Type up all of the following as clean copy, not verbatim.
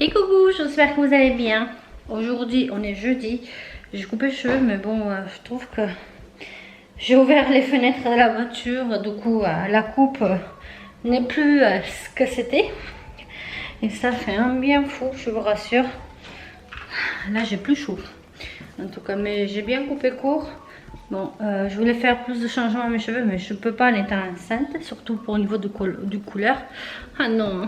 Et coucou, j'espère que vous allez bien. Aujourd'hui, on est jeudi. J'ai coupé les cheveux, mais bon, je trouve que j'ai ouvert les fenêtres de la voiture. Du coup, la coupe n'est plus ce que c'était. Et ça fait un bien fou, je vous rassure. Là, j'ai plus chaud. En tout cas, mais j'ai bien coupé court. Bon, je voulais faire plus de changements à mes cheveux, mais je peux pas en étant enceinte, surtout pour au niveau du couleur. Ah non,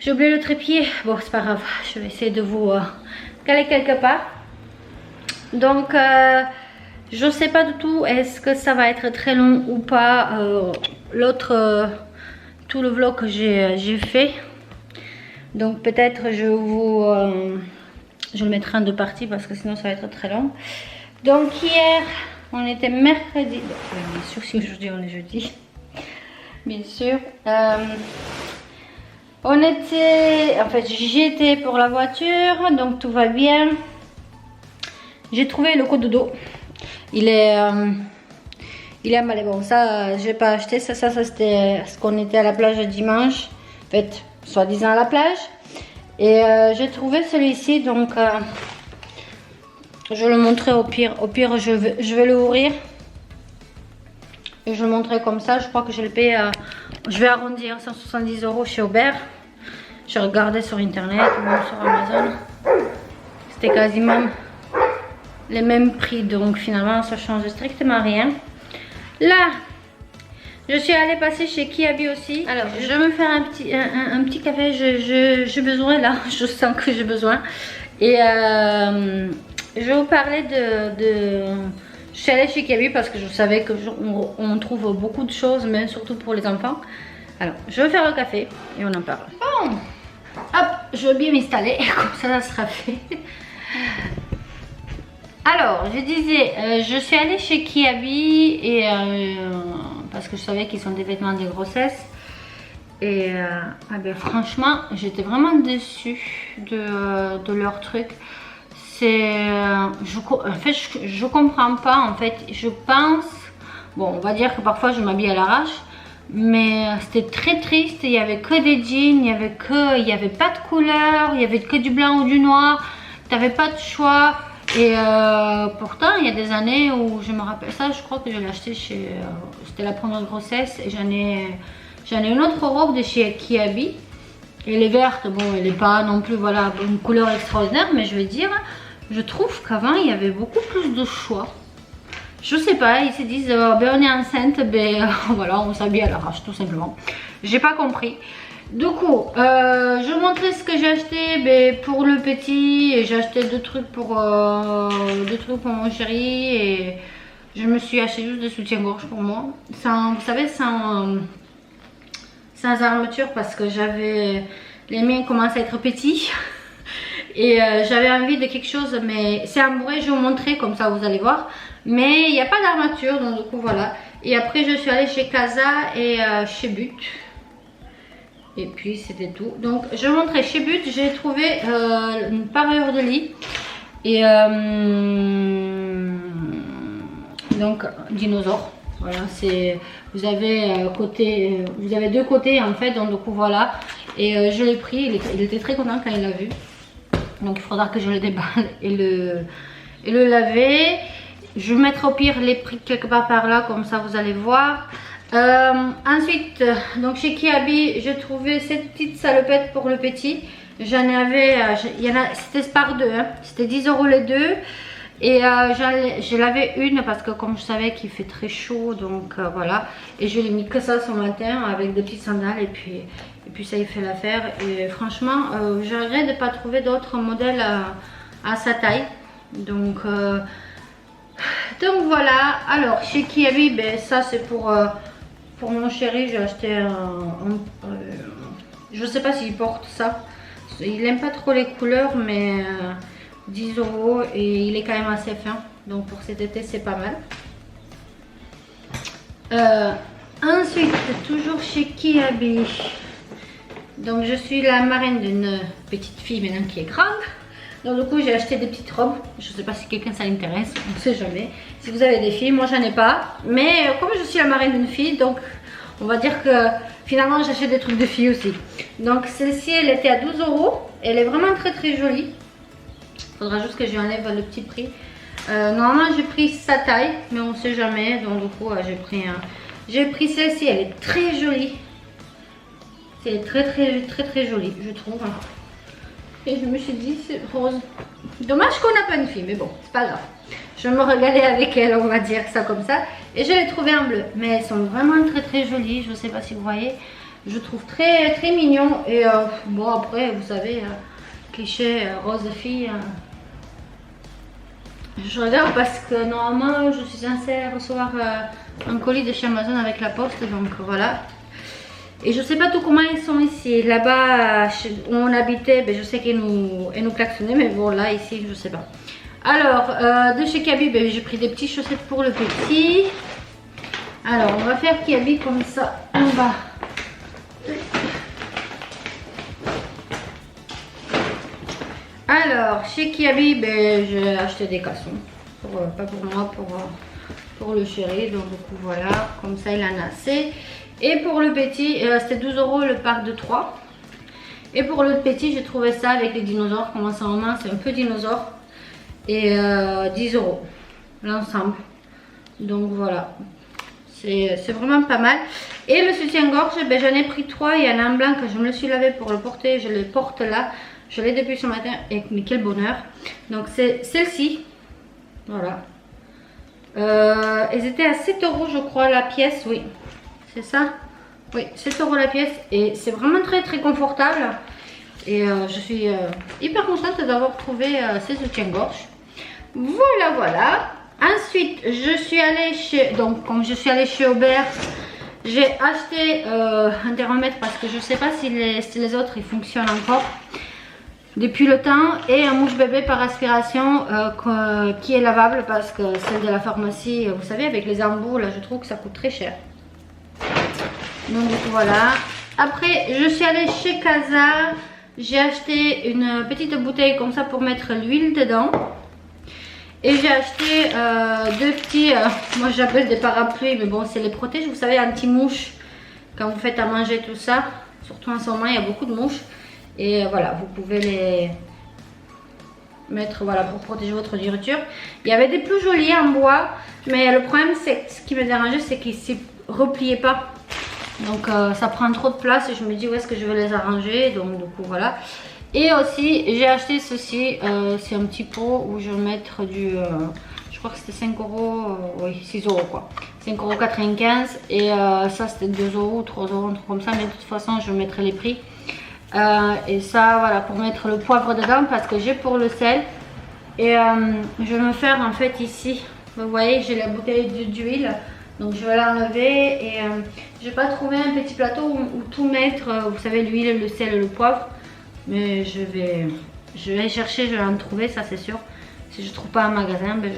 j'ai oublié le trépied. Bon, c'est pas grave, je vais essayer de vous caler quelque part. Donc, je sais pas du tout est-ce que ça va être très long ou pas. Tout le vlog que j'ai fait. Donc peut-être je le mettrai en deux parties parce que sinon ça va être très long. Donc hier, on était mercredi. Bien sûr, si aujourd'hui on est jeudi. Bien sûr. J'y étais pour la voiture, donc tout va bien. J'ai trouvé le cododo. Il est emballé. Bon, ça, j'ai pas acheté. Ça c'était ce qu'on était à la plage dimanche. En fait, soi-disant à la plage. Et j'ai trouvé celui-ci, donc je le montrerai au pire. Au pire, je vais l'ouvrir. Et je le montrerai comme ça. Je crois que je le paye je vais arrondir 170 € chez Aubert. J'ai regardé sur internet, même sur Amazon. C'était quasiment les mêmes prix, donc finalement ça change strictement rien. Là, je suis allée passer chez Kiabi aussi. Alors, je vais me faire un petit café. J'ai besoin là, je sens que j'ai besoin. Et je vais vous parler je suis allée chez Kiabi parce que je savais qu'on trouve beaucoup de choses, mais surtout pour les enfants. Alors, je vais faire le café et on en parle. Bon, hop, je vais bien m'installer, comme ça sera fait. Alors, je disais, je suis allée chez Kiabi et parce que je savais qu'ils ont des vêtements de grossesse. Et franchement, j'étais vraiment déçue de leur truc. Je comprends pas en fait. Je pense, bon, on va dire que parfois je m'habille à l'arrache, mais c'était très triste. Il y avait que des jeans, il y avait pas de couleur, il y avait que du blanc ou du noir. T'avais pas de choix. Et pourtant, il y a des années où je me rappelle ça, je crois que je l'ai acheté c'était la première grossesse et j'en ai une autre robe de chez Kiabi. Elle est verte, bon, elle n'est pas non plus, voilà, une couleur extraordinaire, mais je vais dire, je trouve qu'avant il y avait beaucoup plus de choix. Je sais pas, ils se disent, ben on est enceinte, voilà, on s'habille à l'arrache, tout simplement. J'ai pas compris. Du coup, je vous montrer ce que j'ai acheté pour le petit. Et j'ai acheté deux trucs pour mon chéri. Et je me suis acheté juste des soutiens-gorge pour moi. Vous savez, sans armature parce que les miens commencent à être petits. Et j'avais envie de quelque chose, mais c'est amoureux, je vais vous montrer comme ça vous allez voir. Mais il n'y a pas d'armature, donc du coup voilà. Et après je suis allée chez Casa et chez But. Et puis c'était tout. Donc je vais vous montrer chez But, j'ai trouvé une parure de lit. Et donc dinosaure. Voilà, vous avez deux côtés en fait, donc du coup voilà. Et je l'ai pris, il était très content quand il l'a vu. Donc il faudra que je le déballe et le laver. Je vais mettre au pire les prix quelque part par là, comme ça vous allez voir. Ensuite, donc chez Kiabi, j'ai trouvé cette petite salopette pour le petit. J'en avais, c'était par deux, hein. C'était 10 € les deux. Et je l'avais une parce que comme je savais qu'il fait très chaud, donc voilà. Et je l'ai mis que ça ce matin avec des petites sandales et puis ça y fait l'affaire. Et franchement, je regrette de ne pas trouver d'autres modèles à sa taille. Donc voilà. Alors chez Kiabi, ça c'est pour mon chéri. J'ai acheté je sais pas s'il porte ça. Il aime pas trop les couleurs, mais 10 € et il est quand même assez fin. Donc pour cet été c'est pas mal. Ensuite, toujours chez Kiabi. Donc je suis la marraine d'une petite fille maintenant qui est grande. Donc du coup j'ai acheté des petites robes. Je sais pas si quelqu'un ça l'intéresse, on ne sait jamais. Si vous avez des filles, moi j'en ai pas. Mais comme je suis la marraine d'une fille, donc on va dire que finalement j'achète des trucs de filles aussi. Donc celle-ci elle était à 12 €. Elle est vraiment très jolie. Faudra juste que je lui enlève le petit prix. Normalement j'ai pris sa taille, mais on sait jamais. Donc du coup j'ai pris celle-ci, elle est très jolie. C'est très jolie, je trouve. Et je me suis dit c'est rose. Dommage qu'on n'a pas une fille, mais bon, c'est pas grave. Je me regalais avec elle, on va dire ça comme ça. Et je l'ai trouvée en bleu. Mais elles sont vraiment très jolies. Je ne sais pas si vous voyez. Je trouve très mignon. Et bon après, vous savez, cliché rose de fille. Je regarde parce que normalement, je suis censée recevoir un colis de chez Amazon avec la poste. Donc voilà. Et je sais pas tout comment ils sont ici. Là-bas, où on habitait, ben, je sais qu'ils nous klaxonnaient. Mais bon, là, ici, je sais pas. Alors, de chez Kiabi, ben, j'ai pris des petites chaussettes pour le petit. Alors, on va faire Kiabi comme ça. On va. Alors, chez Kiabi, ben, j'ai acheté des caleçons. Pas pour moi, pour le chéri. Donc, du coup, voilà. Comme ça, il en a assez. Et pour le petit, c'était 12 € le pack de 3. Et pour le petit, j'ai trouvé ça avec les dinosaures. Comme ça en main, c'est un peu dinosaure. Et 10 € l'ensemble. Donc voilà. C'est vraiment pas mal. Et le soutien-gorge, ben, j'en ai pris 3. Il y en a un blanc que je me le suis lavé pour le porter. Je le porte là. Je l'ai depuis ce matin. Et mais quel bonheur. Donc c'est celle-ci. Voilà. Elles étaient à 7 € je crois la pièce. Oui. C'est ça? Oui, 7 € la pièce. Et c'est vraiment très confortable. Et je suis hyper contente d'avoir trouvé ces soutiens-gorge. Voilà. Ensuite, je suis allée chez... Donc, comme je suis allée chez Aubert, j'ai acheté un thermomètre parce que je ne sais pas si les autres ils fonctionnent encore depuis le temps. Et un mouche bébé par aspiration qui est lavable parce que celle de la pharmacie, vous savez, avec les embouts, là, je trouve que ça coûte très cher. Donc, voilà. Après, je suis allée chez Casa. J'ai acheté une petite bouteille comme ça pour mettre l'huile dedans. Et j'ai acheté deux petits, moi j'appelle des parapluies, mais bon c'est les protège, vous savez, anti-mouches. Quand vous faites à manger tout ça, surtout en ce moment il y a beaucoup de mouches. Et voilà, vous pouvez les mettre voilà, pour protéger votre nourriture. Il y avait des plus jolis en bois, mais le problème c'est ce qui me dérangeait, c'est qu'ils ne se repliaient pas. Donc ça prend trop de place et je me dis où est-ce que je vais les arranger. Donc du coup voilà. Et aussi j'ai acheté ceci, c'est un petit pot où je vais mettre du, je crois que c'était 5 €, oui 6 € quoi. 5,95 € et ça c'était 2 € ou 3 €, un truc comme ça, mais de toute façon je mettrai les prix. Et ça voilà pour mettre le poivre dedans parce que j'ai pour le sel. Et je vais me faire en fait ici, vous voyez j'ai la bouteille d'huile. Donc je vais l'enlever et je n'ai pas trouvé un petit plateau où tout mettre, vous savez l'huile, le sel et le poivre. Mais je vais chercher, je vais en trouver, ça c'est sûr. Si je ne trouve pas un magasin, ben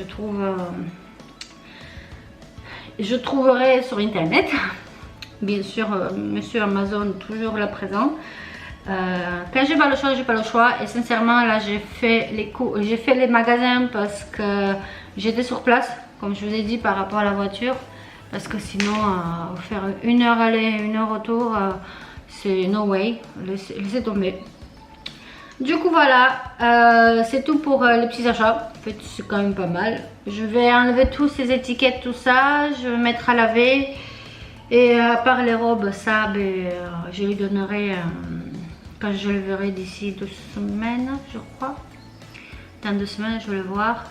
je trouverai sur internet. Bien sûr, monsieur Amazon toujours là présent. Quand j'ai pas le choix, j'ai pas le choix. Et sincèrement là j'ai fait les magasins parce que j'étais sur place, comme je vous ai dit par rapport à la voiture. Parce que sinon, faire 1 heure aller, 1 heure retour, c'est no way, laissez tomber. Du coup voilà, c'est tout pour les petits achats. En fait c'est quand même pas mal. Je vais enlever tous ces étiquettes, tout ça, je vais mettre à laver. Et à part les robes, ça ben, je lui donnerai quand je le verrai d'ici 2 semaines je crois. Dans 2 semaines je vais le voir.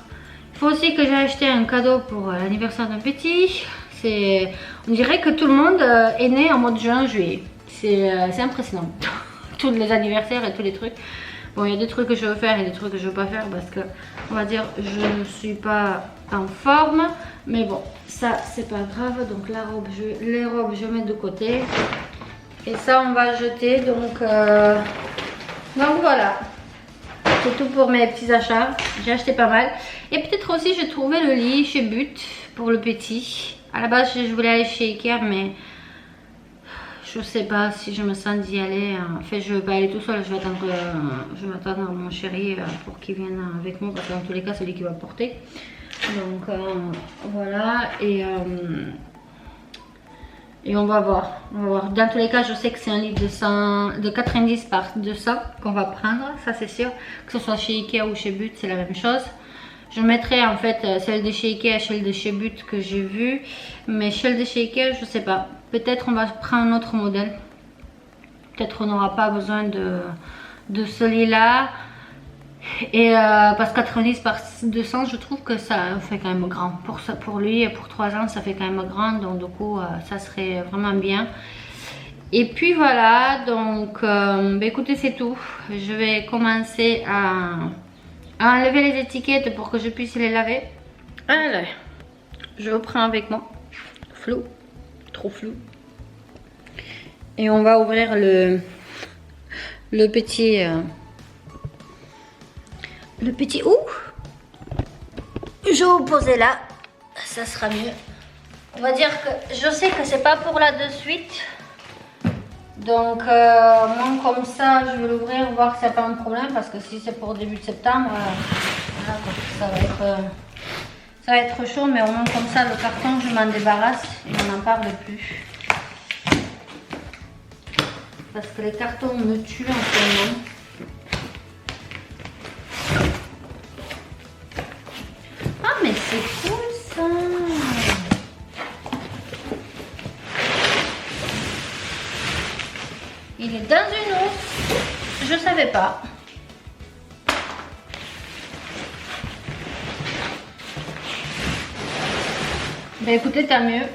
Il faut aussi que j'ai acheté un cadeau pour l'anniversaire d'un petit. On dirait que tout le monde est né en mois de juin, juillet. C'est impressionnant. Tous les anniversaires et tous les trucs. Bon, il y a des trucs que je veux faire et des trucs que je veux pas faire parce que, on va dire, je ne suis pas en forme. Mais bon, ça, c'est pas grave. Donc, les robes, je mets de côté. Et ça, on va jeter. Donc voilà. C'est tout pour mes petits achats. J'ai acheté pas mal. Et peut-être aussi, j'ai trouvé le lit chez But pour le petit. À la base, je voulais aller chez Ikea, mais je sais pas si je me sens d'y aller. En fait, je vais pas aller tout seul. Je vais attendre mon chéri pour qu'il vienne avec moi. Parce que dans tous les cas, c'est lui qui va porter. Donc, voilà. Et Et on va voir. Dans tous les cas, je sais que c'est un livre de 90 par 200 qu'on va prendre. Ça, c'est sûr. Que ce soit chez Ikea ou chez But, c'est la même chose. Je mettrai en fait celle de chez Ikea, celle de chez But que j'ai vue. Mais celle de chez Ikea, je sais pas. Peut-être on va prendre un autre modèle. Peut-être on n'aura pas besoin de celui-là. Et parce que 90 par 200, je trouve que ça fait quand même grand. Pour lui, pour 3 ans, ça fait quand même grand. Donc du coup, ça serait vraiment bien. Et puis voilà, donc bah, écoutez, c'est tout. Je vais commencer à enlever les étiquettes pour que je puisse les laver. Allez, je reprends avec moi. Flou, trop flou. Et on va ouvrir le petit... le petit ou je vais vous poser là, ça sera mieux. On va dire que je sais que c'est pas pour là de suite, donc moi comme ça je vais l'ouvrir, voir si c'est pas un problème, parce que si c'est pour début de septembre, voilà, ça va être chaud, mais au moins comme ça le carton je m'en débarrasse et on n'en parle plus, parce que les cartons me tuent en ce moment. Mais c'est cool ça. Il est dans une housse. Je savais pas. Ben écoutez, tant mieux.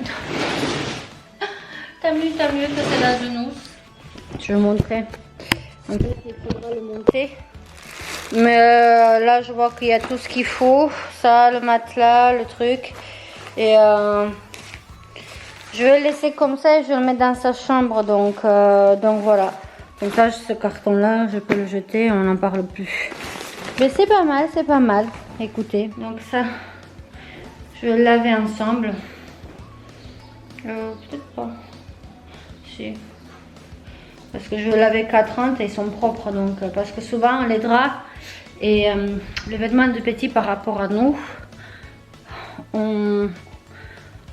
Tant mieux que c'est dans une housse. Je vais montrer. En fait, il faudra le monter. Mais là je vois qu'il y a tout ce qu'il faut, ça, le matelas, le truc, et je vais le laisser comme ça et je vais le mettre dans sa chambre, donc voilà. Donc ça, ce carton là je peux le jeter, on n'en parle plus. Mais c'est pas mal, écoutez. Donc ça, je vais le laver ensemble. Peut-être pas, si. Parce que je vais laver 4 et ils sont propres, donc parce que souvent les draps et les vêtements de petits par rapport à nous, on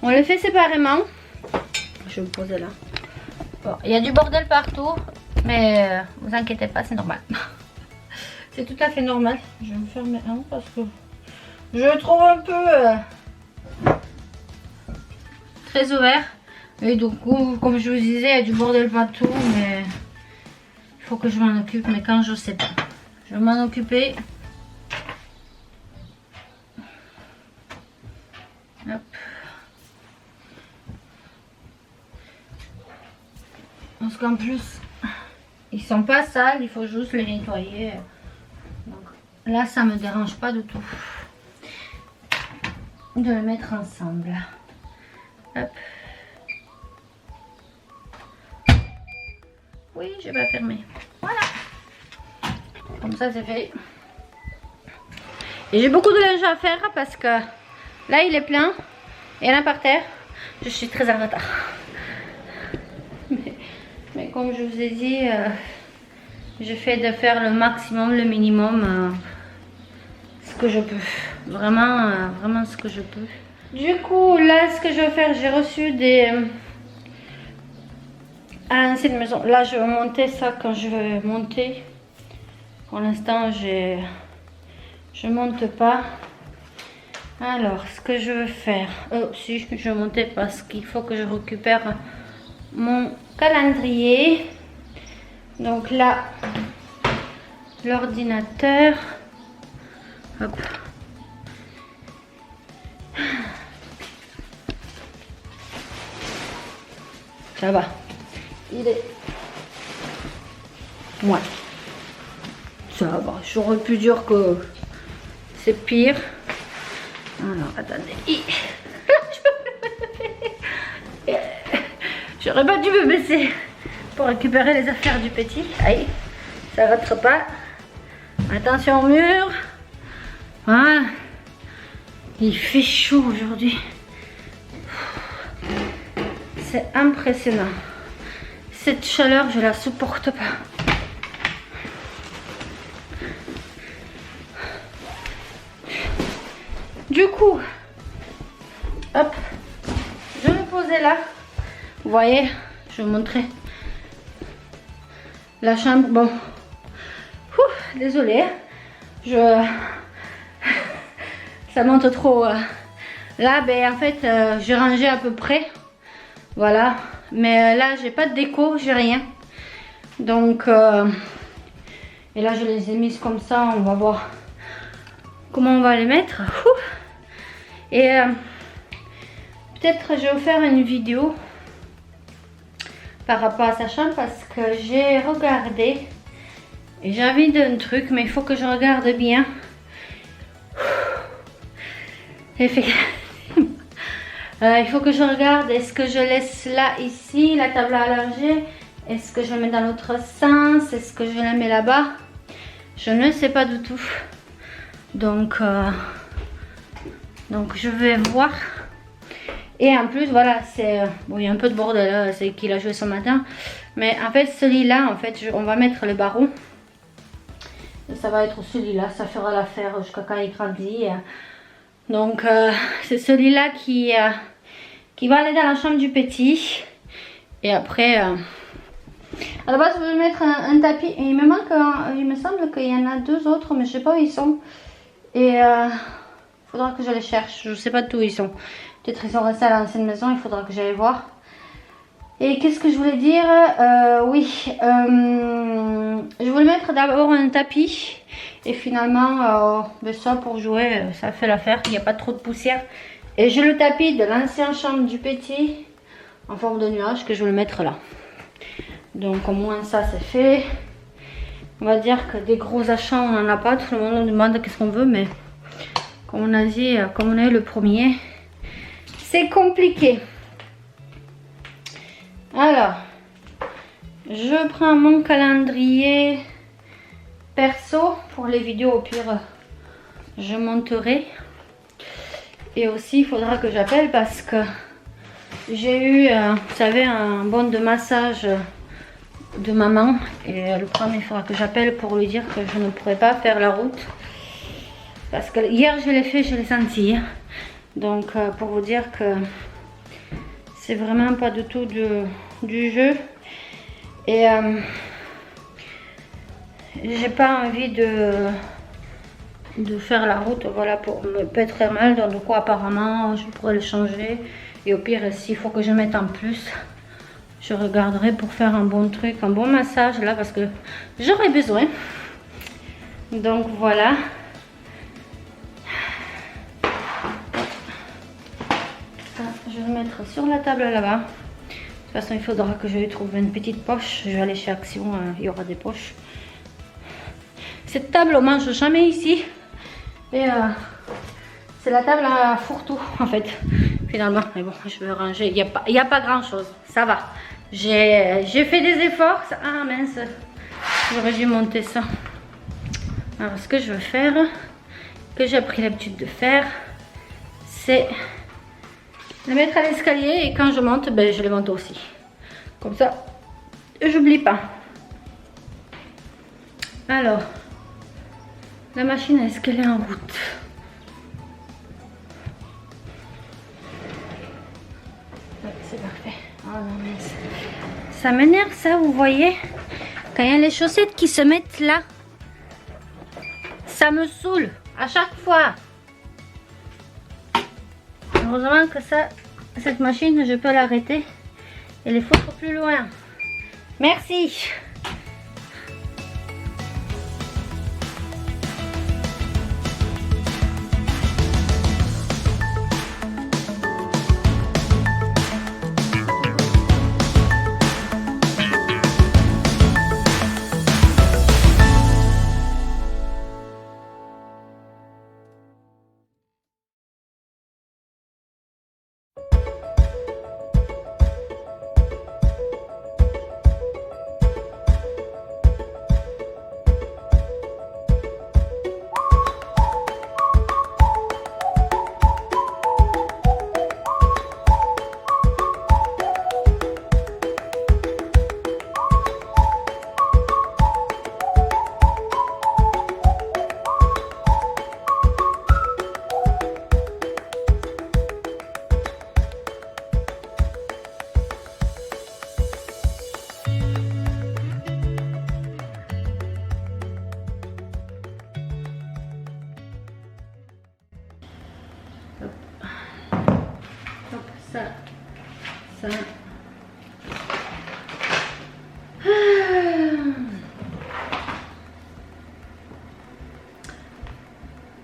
les fait séparément. Je vais me poser là. Bon, il y a du bordel partout, mais vous inquiétez pas, c'est normal. C'est tout à fait normal. Je vais me fermer un parce que je le trouve un peu très ouvert. Et du coup, comme je vous disais, il y a du bordel partout, mais il faut que je m'en occupe, mais quand je sais pas. Je vais m'en occuper. Hop. Parce qu'en plus, ils sont pas sales, il faut juste les nettoyer. Donc, là, ça me dérange pas du tout de les mettre ensemble. Hop. Oui, je vais fermer. Voilà. Comme ça, c'est fait. Et j'ai beaucoup de linge à faire parce que là, il est plein. Et là, par terre, je suis très en retard. Mais comme je vous ai dit, je fais de faire le maximum, le minimum, ce que je peux. Vraiment, vraiment ce que je peux. Du coup, là, ce que je vais faire, j'ai reçu des... à l'ancienne maison. Là, je vais monter ça quand je vais monter. Pour l'instant, je monte pas. Alors, ce que je veux faire... si, je vais monter parce qu'il faut que je récupère mon calendrier. Donc là, l'ordinateur. Hop. Ça va. Il est... Ouais. Ça va. J'aurais pu dire que c'est pire. Alors, attendez. J'aurais pas dû me baisser pour récupérer les affaires du petit. Aïe, ça rentre pas. Attention au mur. Voilà. Il fait chaud aujourd'hui. C'est impressionnant. Cette chaleur, je la supporte pas. Du coup, hop, je vais me poser là Vous voyez, je vais vous montrer la chambre. Bon, désolée, ça monte trop. Là, ben en fait, j'ai rangé à peu près, voilà. Mais là, j'ai pas de déco, j'ai rien. Donc, et là, je les ai mises comme ça. On va voir comment on va les mettre. Et peut-être je vais vous faire une vidéo par rapport à sa chambre parce que j'ai regardé et j'ai envie d'un truc, mais il faut que je regarde bien. Il faut que je regarde, est-ce que je laisse là, ici, la table à langer? Est-ce que je la mets dans l'autre sens? Est-ce que je la mets là-bas? Je ne sais pas du tout. Donc je vais voir. Et en plus, voilà, c'est... bon, il y a un peu de bordel là, c'est qu'il a joué ce matin. Mais en fait, celui-là, en fait, on va mettre les barreaux. Et ça va être celui-là, ça fera l'affaire jusqu'à quand il grandit. Donc, c'est celui-là qui va aller dans la chambre du petit. Et après, à la base, je vais mettre un tapis. Et il me manque, il me semble qu'il y en a deux autres, mais je sais pas où ils sont. Et il faudra que je les cherche. Je sais pas d'où ils sont. Peut-être ils sont restés à l'ancienne maison, il faudra que j'aille voir. Et qu'est-ce que je voulais dire? Oui, je voulais mettre d'abord un tapis. Et finalement, ça pour jouer, ça fait l'affaire. Il n'y a pas trop de poussière. Et j'ai le tapis de l'ancienne chambre du petit en forme de nuage que je vais le mettre là. Donc au moins ça c'est fait. On va dire que des gros achats on n'en a pas. Tout le monde nous demande qu'est-ce qu'on veut, mais comme on a dit, comme on a eu le premier, c'est compliqué. Alors, je prends mon calendrier perso pour les vidéos. Au pire, je monterai. Et aussi, il faudra que j'appelle parce que j'ai eu, vous savez, un bon de massage de maman. Et le premier, il faudra que j'appelle pour lui dire que je ne pourrai pas faire la route. Parce que hier, je l'ai fait, je l'ai senti. Donc, pour vous dire que c'est vraiment pas du tout du jeu. Et j'ai pas envie de faire la route, voilà, pour me pas très mal. Donc, du coup, apparemment, je pourrais le changer. Et au pire, s'il faut que je mette en plus, je regarderai pour faire un bon truc, un bon massage là, parce que j'aurais besoin. Donc, voilà. Je vais le mettre sur la table là-bas. De toute façon, il faudra que je lui trouve une petite poche. Je vais aller chez Action, il y aura des poches. Cette table, on mange jamais ici. Et c'est la table à fourre-tout, en fait, finalement. Mais bon, je vais ranger. Il n'y a pas grand-chose. Ça va. J'ai fait des efforts. Ah mince, j'aurais dû monter ça. Alors, ce que je veux faire, que j'ai pris l'habitude de faire, c'est le mettre à l'escalier et quand je monte, ben, je le monte aussi. Comme ça, j'oublie pas. Alors, la machine, est-ce qu'elle est en route? Ouais, c'est parfait. Oh non, mais ça m'énerve ça, vous voyez? Quand il y a les chaussettes qui se mettent là, ça me saoule à chaque fois. Heureusement que cette machine, je peux l'arrêter et les foutre plus loin. Merci. ça, ça.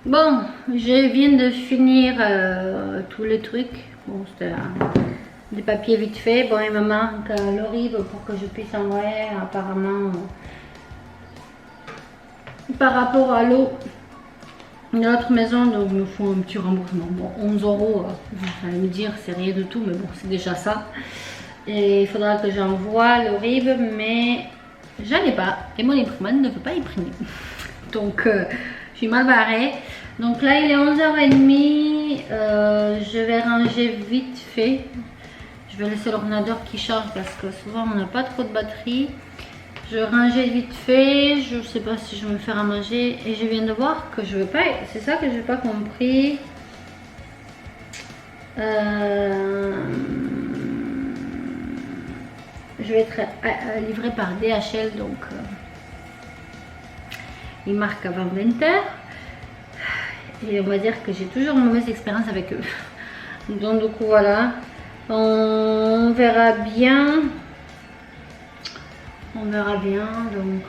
Bon, je viens de finir tous les trucs. Bon, c'était des papiers vite fait. Bon, il me manque l'Orib pour que je puisse envoyer apparemment par rapport à l'eau de l'autre maison. Donc, il me faut un petit remboursement. Bon, 11 euros, vous allez me dire, c'est rien du tout, mais bon, c'est déjà ça. Et il faudra que j'envoie l'Orib, mais j'en ai pas. Et mon imprimante ne veut pas imprimer. Donc, je suis mal barrée. Donc là, il est 11h30. Je vais ranger vite fait. Je vais laisser l'ordinateur qui charge parce que souvent, on n'a pas trop de batterie. Je vais ranger vite fait. Je ne sais pas si je vais me faire à manger. Et je viens de voir que je ne veux pas... C'est ça que je n'ai pas compris. Je vais être livrée par DHL. Donc, il marque avant 20h. Et on va dire que j'ai toujours une mauvaise expérience avec eux. Donc du coup voilà. On verra bien. On verra bien. Donc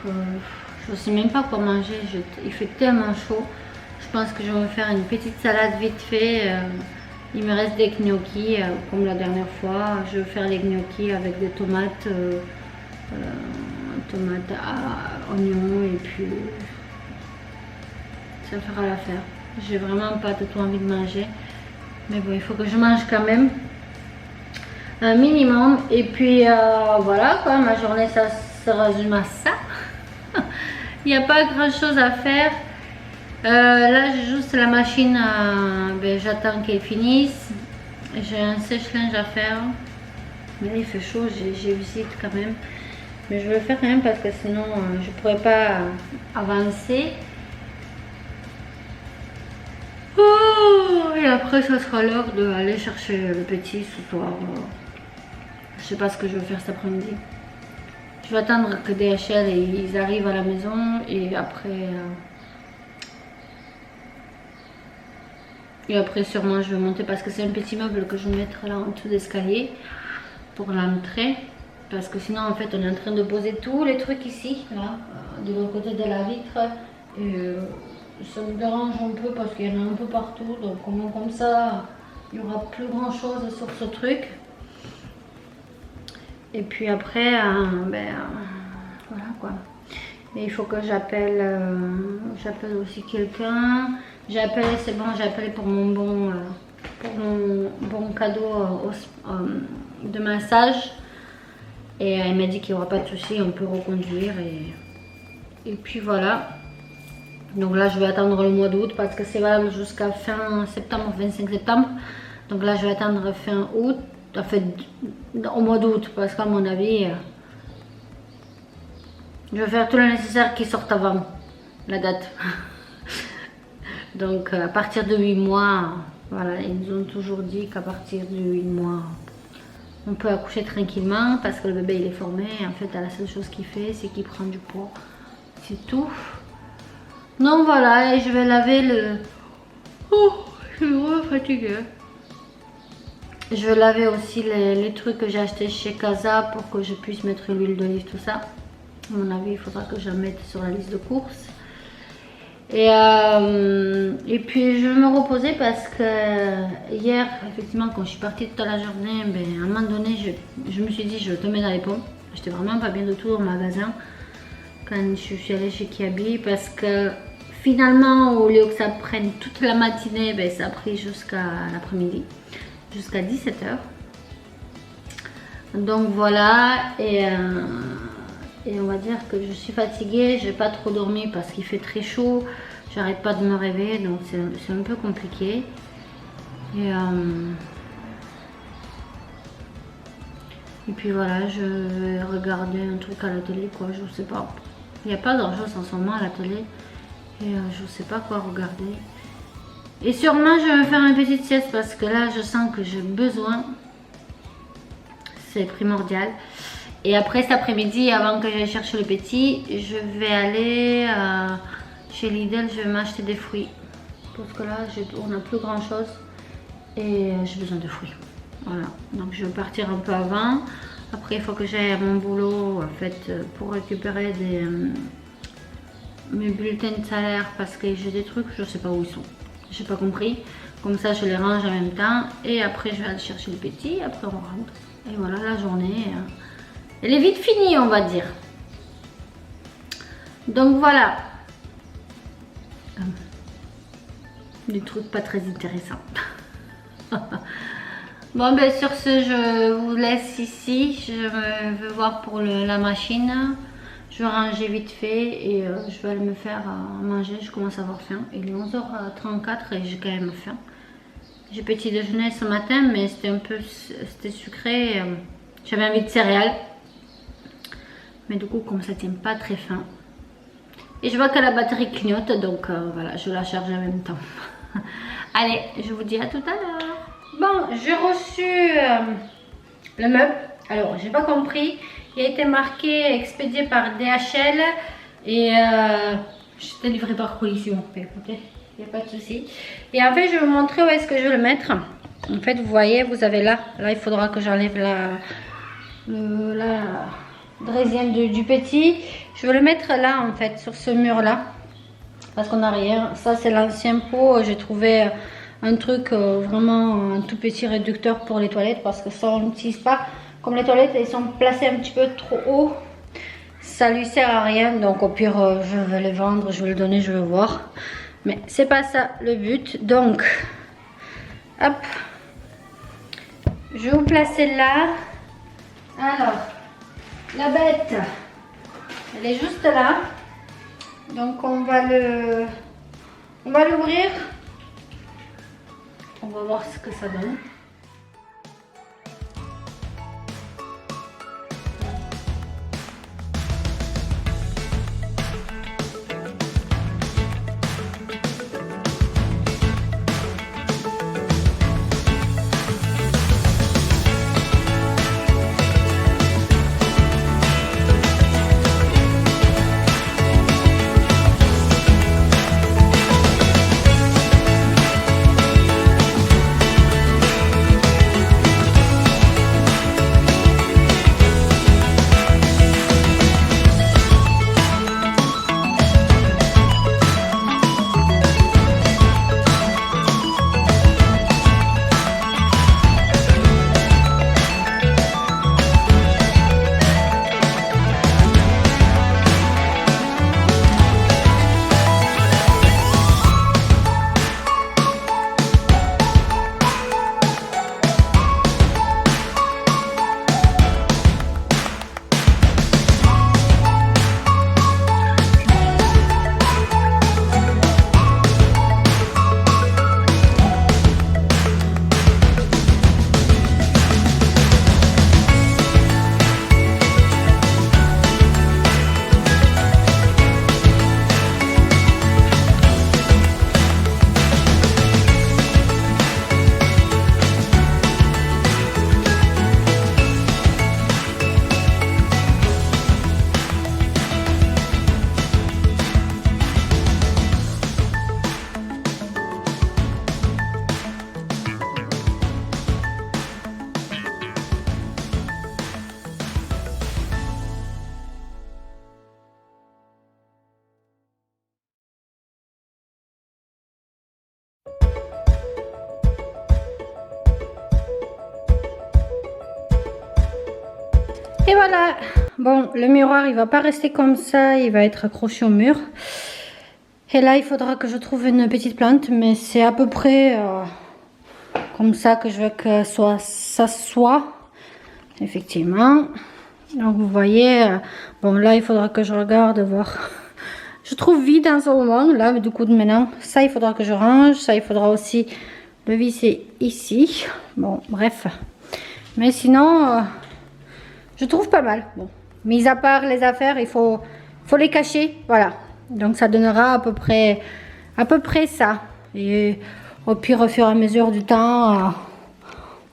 je ne sais même pas quoi manger. Il fait tellement chaud. Je pense que je vais me faire une petite salade vite fait. Il me reste des gnocchis comme la dernière fois. Je vais faire les gnocchis avec des tomates. Tomates à oignons et puis ça fera l'affaire. J'ai vraiment pas du tout envie de manger. Mais bon, il faut que je mange quand même. Un minimum. Et puis voilà quoi, ma journée ça se résume à ça. Il n'y a pas grand chose à faire. Là j'ai juste la machine. Ben, j'attends qu'elle finisse. J'ai un sèche-linge à faire. Mais là il fait chaud, j'ai visite quand même. Mais je vais le faire quand même parce que sinon je ne pourrais pas avancer. Oh, et après ça sera l'heure d'aller chercher le petit ce soir. Je sais pas ce que je vais faire cet après-midi. Je vais attendre que DHL ils arrivent à la maison et après sûrement je vais monter parce que c'est un petit meuble que je vais mettre là en dessous d'escalier pour l'entrée. Parce que sinon en fait on est en train de poser tous les trucs ici, là, de l'autre côté de la vitre. Et ça me dérange un peu parce qu'il y en a un peu partout. Donc comme ça, il n'y aura plus grand chose sur ce truc. Et puis après, voilà quoi. Mais il faut que j'appelle aussi quelqu'un. C'est bon, j'ai appelé pour mon bon cadeau de massage. Et elle m'a dit qu'il n'y aura pas de souci, on peut reconduire. Et puis voilà. Donc là, je vais attendre le mois d'août parce que c'est valable jusqu'à fin septembre, 25 septembre. Donc là, je vais attendre fin août, en fait, au mois d'août, parce qu'à mon avis, je vais faire tout le nécessaire qui sorte avant la date. Donc à partir de 8 mois, voilà, ils nous ont toujours dit qu'à partir de 8 mois, on peut accoucher tranquillement parce que le bébé il est formé. En fait, la seule chose qu'il fait, c'est qu'il prend du poids. C'est tout. Donc voilà, et je vais laver le... Oh, je suis vraiment fatiguée. Je vais laver aussi les trucs que j'ai achetés chez Casa pour que je puisse mettre l'huile d'olive, tout ça. À mon avis, il faudra que je la mette sur la liste de courses. Et puis je vais me reposer parce que hier, effectivement, quand je suis partie toute la journée, à un moment donné, je me suis dit, je vais tomber dans les pommes. J'étais vraiment pas bien du tout au magasin quand je suis allée chez Kiabi parce que finalement, au lieu que ça prenne toute la matinée, ça a pris jusqu'à l'après-midi, jusqu'à 17h. Donc voilà, et on va dire que je suis fatiguée, j'ai pas trop dormi parce qu'il fait très chaud, j'arrête pas de me réveiller, donc c'est un peu compliqué. Et puis voilà, je vais regarder un truc à la télé, quoi, je sais pas. Il n'y a pas grand chose en ce moment à la télé. Et je sais pas quoi regarder. Et sûrement je vais me faire une petite sieste parce que là je sens que j'ai besoin. C'est primordial. Et après cet après-midi, avant que j'aille chercher le petit, je vais aller chez Lidl, je vais m'acheter des fruits. Parce que là on n'a plus grand chose. Et j'ai besoin de fruits. Voilà, donc je vais partir un peu avant. Après, il faut que j'aille à mon boulot en fait pour récupérer mes bulletins de salaire parce que j'ai des trucs, je sais pas où ils sont. J'ai pas compris. Comme ça, je les range en même temps et après, je vais aller chercher le petit. Après, on rentre. Et voilà, la journée, elle est vite finie, on va dire. Donc voilà. Des trucs pas très intéressants. Bon ben sur ce je vous laisse ici. Je vais voir pour la machine. Je vais ranger vite fait et je vais aller me faire à manger. Je commence à avoir faim. Il est 11h34 et j'ai quand même faim. J'ai petit déjeuner ce matin mais c'était sucré. J'avais envie de céréales. Mais du coup comme ça tient pas très faim. Et je vois que la batterie clignote donc voilà je la charge en même temps. Allez je vous dis à tout à l'heure. Bon, j'ai reçu le meuble. Alors, j'ai pas compris. Il a été marqué expédié par DHL et j'étais livré par colis. Écoutez, il n'y a pas de souci. Et en fait, je vais vous montrer où est-ce que je vais le mettre. En fait, vous voyez, vous avez là. Là, il faudra que j'enlève la draisienne du petit. Je vais le mettre là, en fait, sur ce mur-là. Parce qu'on n'a rien. Ça, c'est l'ancien pot. J'ai trouvé un truc vraiment un tout petit réducteur pour les toilettes parce que ça on n'utilise pas. Comme les toilettes elles sont placées un petit peu trop haut, ça lui sert à rien. Donc au pire je vais les vendre, je vais le donner, je vais voir. Mais c'est pas ça le but. Donc hop, je vais vous placer là. Alors la bête, elle est juste là. Donc on va l'ouvrir. On va voir ce que ça donne. Et voilà. Bon, le miroir, il va pas rester comme ça. Il va être accroché au mur. Et là, il faudra que je trouve une petite plante. Mais c'est à peu près comme ça que je veux que ça soit. Effectivement. Donc, vous voyez. Bon, là, il faudra que je regarde, voir. Je trouve vide en ce moment. Là, du coup, maintenant, ça, il faudra que je range. Ça, il faudra aussi le visser ici. Bon, bref. Mais sinon... je trouve pas mal. Bon, mis à part les affaires, il faut les cacher. Voilà. Donc ça donnera à peu près ça. Et au pire, au fur et à mesure du temps,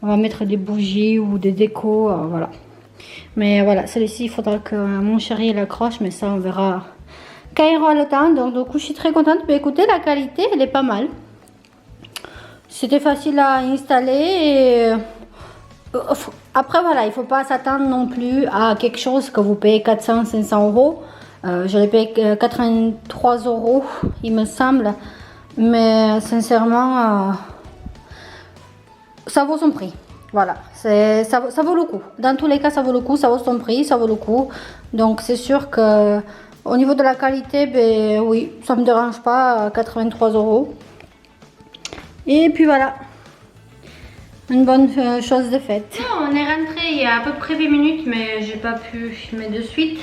on va mettre des bougies ou des décos. Voilà. Mais voilà, celui-ci, il faudra que mon chéri l'accroche. Mais ça, on verra quand il aura le temps. Donc du coup, je suis très contente. Mais écoutez, la qualité, elle est pas mal. C'était facile à installer et Après voilà, il faut pas s'attendre non plus à quelque chose que vous payez 400-500 euros. Je l'ai payé 83 euros, il me semble. Mais sincèrement, ça vaut son prix. Voilà, ça vaut le coup. Dans tous les cas, ça vaut le coup, ça vaut son prix, ça vaut le coup. Donc c'est sûr que au niveau de la qualité, ben oui, ça me dérange pas, 83 euros. Et puis voilà, une bonne chose de faite. On est rentré il y a à peu près 20 minutes, mais j'ai pas pu filmer de suite.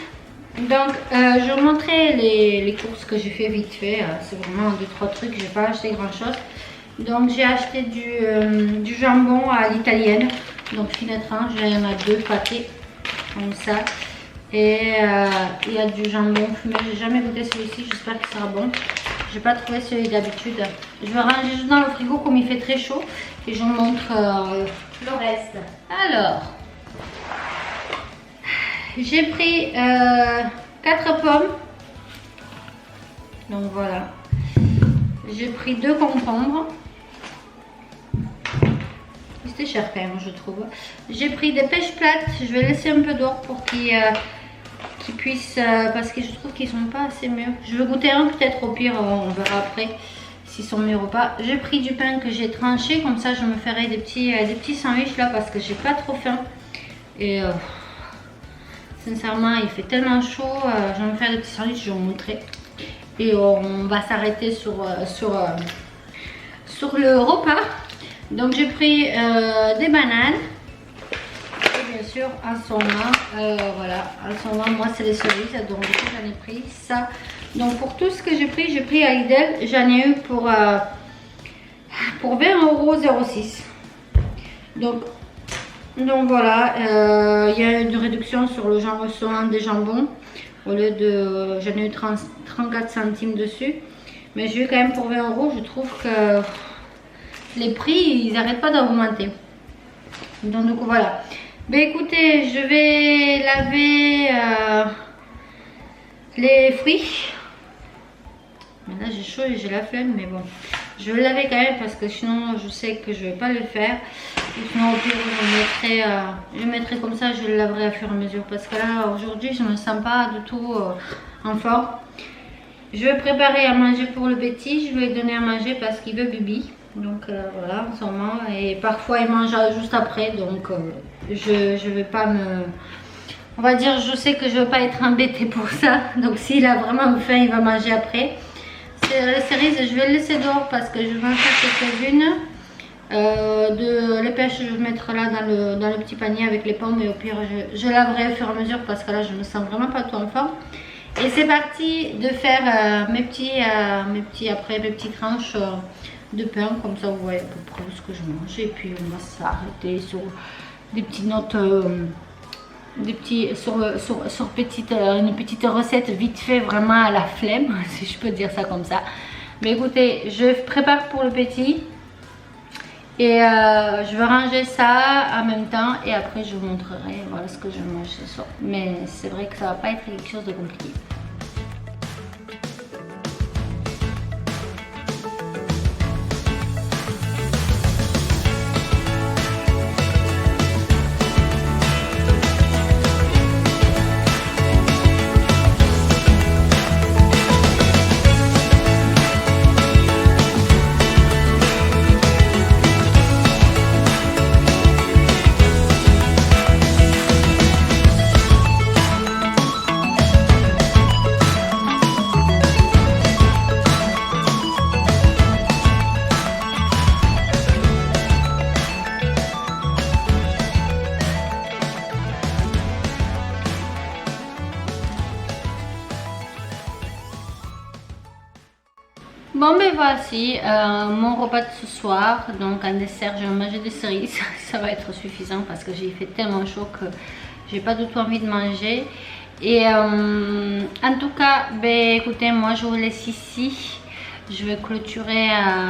Donc je vais vous montrer les courses que j'ai fait vite fait. C'est vraiment 2-3 trucs, j'ai pas acheté grand chose. Donc j'ai acheté du jambon à l'italienne, donc filet tranche, il y en a 2 paquets comme ça. Et il y a du jambon fumé, j'ai jamais goûté celui-ci, j'espère qu'il sera bon. J'ai pas trouvé celui d'habitude. Je vais ranger juste dans le frigo comme il fait très chaud et je vous montre le reste. Alors, j'ai pris 4 pommes, donc voilà. J'ai pris 2 concombres. C'était cher quand même, je trouve. J'ai pris des pêches plates. Je vais laisser un peu d'or pour qu'ils puissent... parce que je trouve qu'ils sont pas assez mûrs. Je vais goûter un peut-être, au pire, on verra après s'ils sont mûrs ou pas. J'ai pris du pain que j'ai tranché. Comme ça, je me ferai des petits sandwichs là parce que j'ai pas trop faim. Et sincèrement, il fait tellement chaud. Je vais me faire des petits sandwichs, je vais vous montrer. Et on va s'arrêter sur le repas. Donc j'ai pris des bananes et bien sûr un saumon. Voilà, un saumon, moi c'est les cerises, donc j'en ai pris ça. Donc pour tout ce que j'ai pris à Lidl, j'en ai eu pour 20 € 06. Donc voilà, il y a une réduction sur le saumon des jambons. Au lieu de, j'en ai eu 34 centimes dessus. Mais j'ai eu quand même pour 20 €, je trouve que les prix, ils n'arrêtent pas d'augmenter. Donc voilà. Ben écoutez, je vais laver les fruits. Là j'ai chaud et j'ai la flemme, mais bon. Je vais le laver quand même parce que sinon je sais que je ne vais pas le faire. Et sinon au pire je le mettrai comme ça, je le laverai à fur et à mesure. Parce que là aujourd'hui je ne me sens pas du tout en forme. Je vais préparer à manger pour le petit. Je vais lui donner à manger parce qu'il veut bibi. Donc voilà, en ce moment. Et parfois il mange juste après. Donc je vais pas me... On va dire, je sais que je ne vais pas être embêtée pour ça. Donc s'il a vraiment faim, il va manger après. Les cerises, je vais le laisser dehors parce que je vais en faire quelques-unes. Les pêches, je vais mettre là dans le petit panier avec les pommes. Et au pire, je laverai au fur et à mesure parce que là, je me sens vraiment pas tout en forme. Et c'est parti de faire mes petites tranches de pain. Comme ça, vous voyez à peu près ce que je mange. Et puis, on va s'arrêter sur des petites notes... une petite recette vite fait, vraiment à la flemme, si je peux dire ça comme ça. Mais écoutez, je prépare pour le petit et je vais ranger ça en même temps et après je vous montrerai voilà ce que je mange ce soir. Mais c'est vrai que ça va pas être quelque chose de compliqué. Bon ben voici mon repas de ce soir. Donc en dessert je vais manger des cerises. Ça va être suffisant parce que j'ai fait tellement chaud que j'ai pas du tout envie de manger. Et en tout cas, ben écoutez, moi je vous laisse ici. Je vais clôturer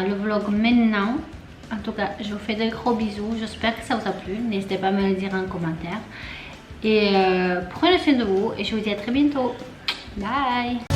le vlog maintenant. En tout cas, je vous fais de gros bisous. J'espère que ça vous a plu. N'hésitez pas à me le dire en commentaire. Et prenez soin de vous et je vous dis à très bientôt. Bye.